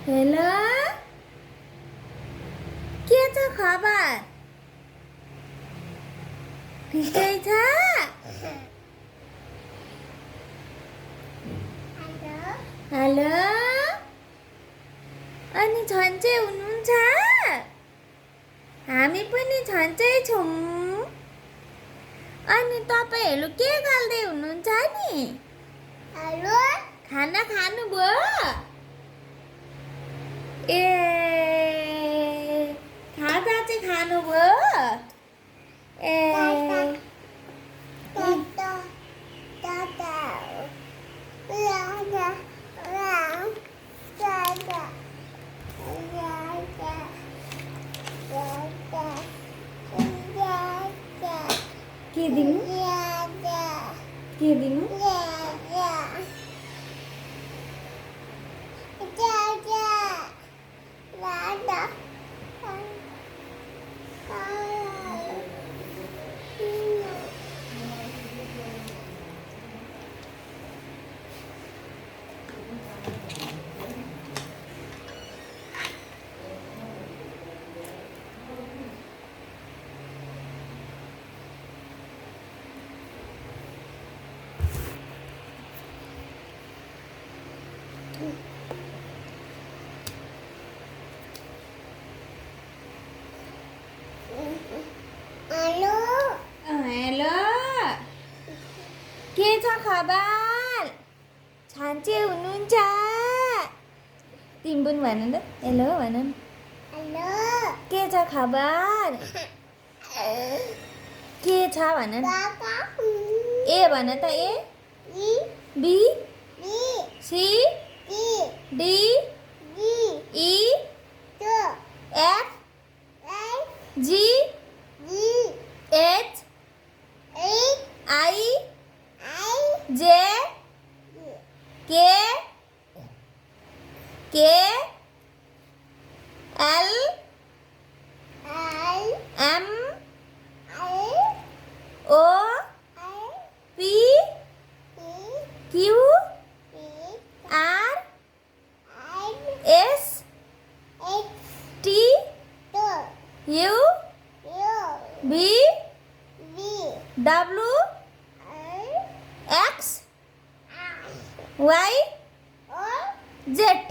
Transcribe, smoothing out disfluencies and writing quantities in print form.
Hello, কি আছে খবর? ঠিক আছে? হ্যালো, अनि छन्चे हुनुहुन्छ? हामी पनि छन्चै छौँ। अनि तपाईँहरू के गर्दै हुनुहुन्छ नि? हेलो, खाना खानुभयो? ए, खाजा चाहिँ खानुभयो? ए, के दिनु? के दिनु? हेलो, के छ खबर? छान्चे हुनुहुन्छ? तिमी पनि भन न, हेलो भन न। हेलो, के छ खबर? के छ भन न। ए भन त। A, B, C, D, E, F, G, H, I, J, K, L, M, O, P, Q, R, S, T, U, V, W, X, Y, Z.